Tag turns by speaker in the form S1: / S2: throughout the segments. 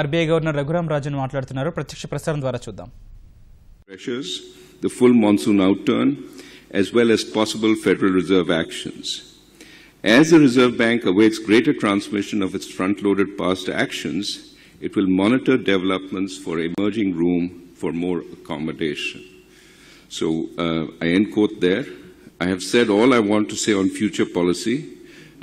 S1: RBI Governor Raghuram Rajan మాట్లాడుతున్నారు. ప్రత్యక్ష ప్రసారం ద్వారా చూద్దాం.
S2: Pressures, the full monsoon outturn, as well as possible Federal Reserve actions. As the Reserve Bank awaits greater transmission of its front-loaded past actions, it will monitor developments for emerging room for more accommodation. So, I end quote there. I have said all I want to say on future policy,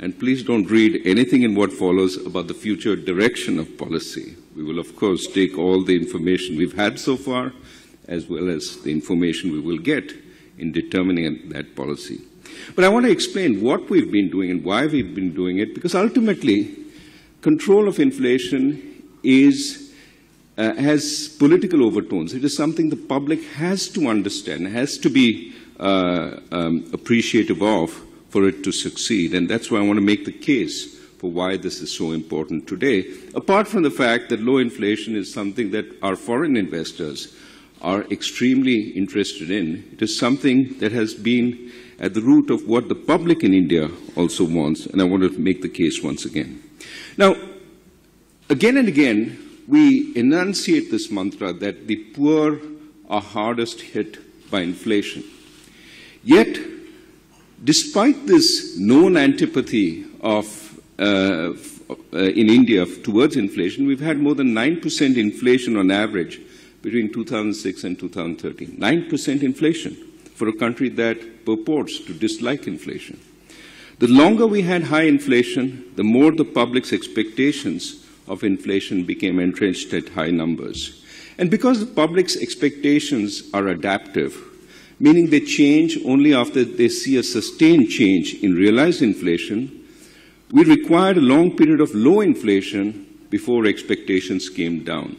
S2: and please don't read anything in what follows about the future direction of policy. We will, of course, take all the information we've had so far, as well as the information we will get in determining that policy. But I want to explain what we've been doing and why we've been doing it, because ultimately, control of inflation has political overtones. It is something the public has to understand, has to be appreciative of for it to succeed. And that's why I want to make the case for why this is so important today. Apart from the fact that low inflation is something that our foreign investors are extremely interested in, it is something that has been at the root of what the public in India also wants, and I want to make the case once again. Now, again and again, we enunciate this mantra that the poor are hardest hit by inflation. Yet, despite this known antipathy in India towards inflation, we've had more than 9% inflation on average between 2006 and 2013. 9% inflation for a country that purports to dislike inflation. The longer we had high inflation, the more the public's expectations of inflation became entrenched at high numbers. And because the public's expectations are adaptive, meaning they change only after they see a sustained change in realized inflation, we required a long period of low inflation before expectations came down.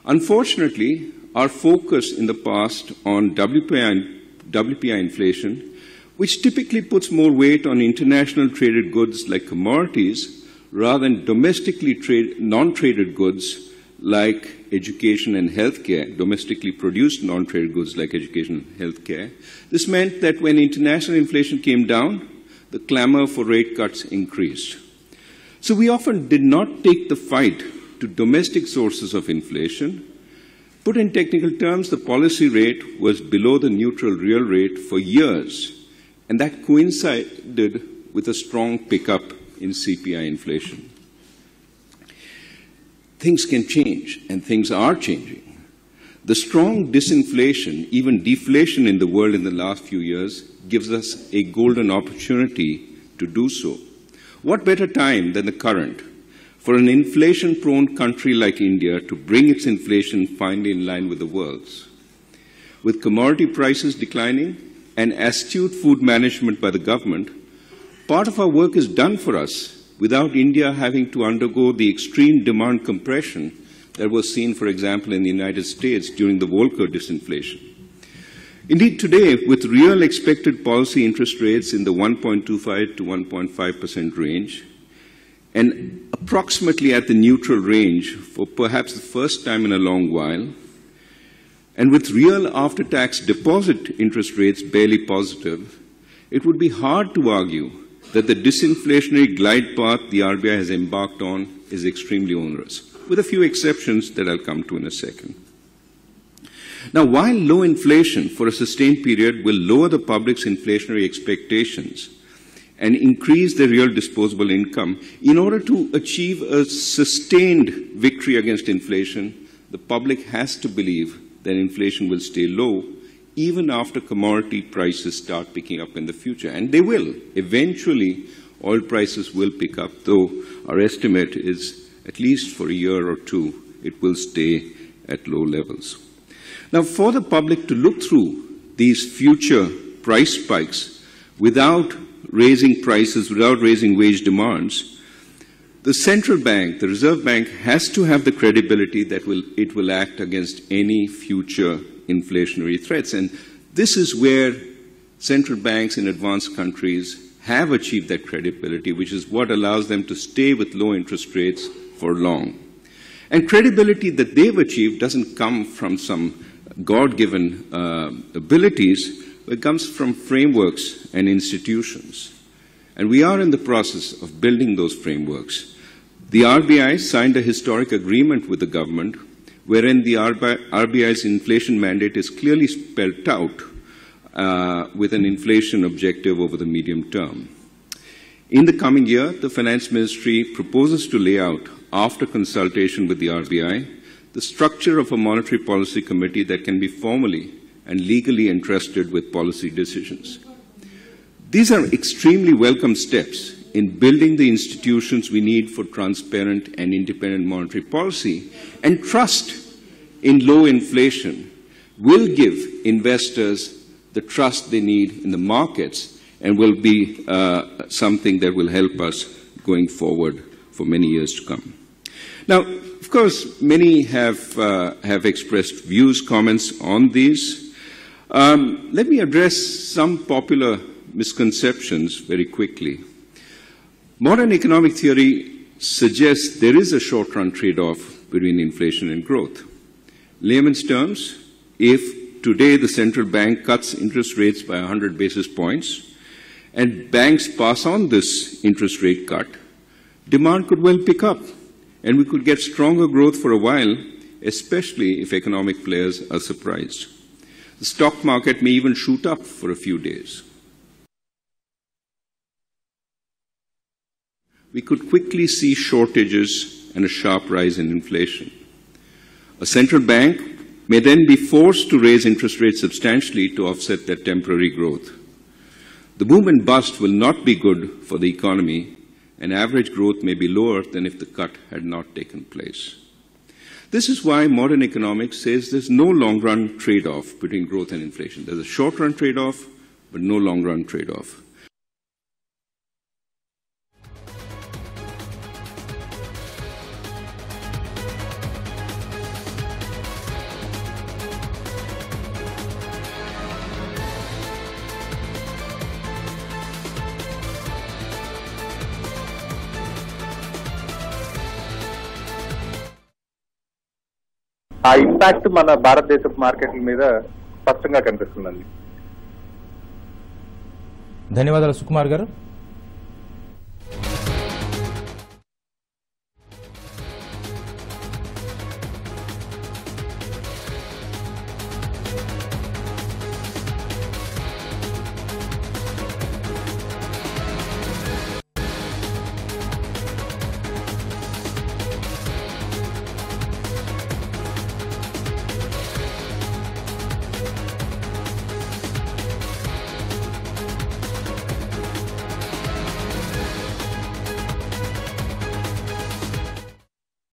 S2: Unfortunately, our focus in the past on WPI inflation, which typically puts more weight on international traded goods like commodities rather than domestically non-traded goods like education and healthcare, domestically produced non-traded goods like education and healthcare. This meant that when international inflation came down, the clamor for rate cuts increased. So we often did not take the fight to domestic sources of inflation. Put in technical terms, the policy rate was below the neutral real rate for years, and that coincided with a strong pickup in CPI inflation. Things can change, and things are changing. The strong disinflation, even deflation in the world in the last few years, gives us a golden opportunity to do so. What better time than the current for an inflation-prone country like India to bring its inflation finally in line with the world's? With commodity prices declining and astute food management by the government, part of our work is done for us without India having to undergo the extreme demand compression that was seen, for example, in the United States during the Volcker disinflation. Indeed, today, with real expected policy interest rates in the 1.25 to 1.5% range, and approximately at the neutral range for perhaps the first time in a long while, and with real after-tax deposit interest rates barely positive, it would be hard to argue that the disinflationary glide path the RBI has embarked on is extremely onerous, with a few exceptions that I'll come to in a second. Now, while low inflation for a sustained period will lower the public's inflationary expectations and increase their real disposable income, in order to achieve a sustained victory against inflation, the public has to believe that inflation will stay low even after commodity prices start picking up in the future. And they will. Eventually, oil prices will pick up, though our estimate is at least for a year or two, it will stay at low levels. Now, for the public to look through these future price spikes without raising prices, without raising wage demands, the central bank, the Reserve Bank, has to have the credibility that it will act against any future inflationary threats. And this is where central banks in advanced countries have achieved that credibility, which is what allows them to stay with low interest rates for long. And credibility that they've achieved doesn't come from some God-given abilities, but it comes from frameworks and institutions. And we are in the process of building those frameworks. The RBI signed a historic agreement with the government wherein the RBI's inflation mandate is clearly spelled out with an inflation objective over the medium term. In the coming year, the Finance Ministry proposes to lay out, after consultation with the RBI, the structure of a monetary policy committee that can be formally and legally entrusted with policy decisions. These are extremely welcome steps in building the institutions we need for transparent and independent monetary policy, and trust in low inflation will give investors the trust they need in the markets and will be something that will help us going forward for many years to come. Now, of course, many have expressed views, comments on these. Let me address some popular misconceptions very quickly. Modern economic theory suggests there is a short-run trade-off between inflation and growth. Layman's terms, if today the central bank cuts interest rates by 100 basis points and banks pass on this interest rate cut, demand could well pick up and we could get stronger growth for a while, especially if economic players are surprised. The stock market may even shoot up for a few days. We could quickly see shortages and a sharp rise in inflation. A central bank may then be forced to raise interest rates substantially to offset that temporary growth. The boom and bust will not be good for the economy, and average growth may be lower than if the cut had not taken place. This is why modern economics says there's no long-run trade-off between growth and inflation. There's a short-run trade-off, but no long-run trade-off.
S3: ఆ impact మన భారతదేశ మార్కెట్ల మీద స్పష్టంగా కనిపిస్తుందండి.
S1: ధన్యవాదాలు సుకుమార్ గారు.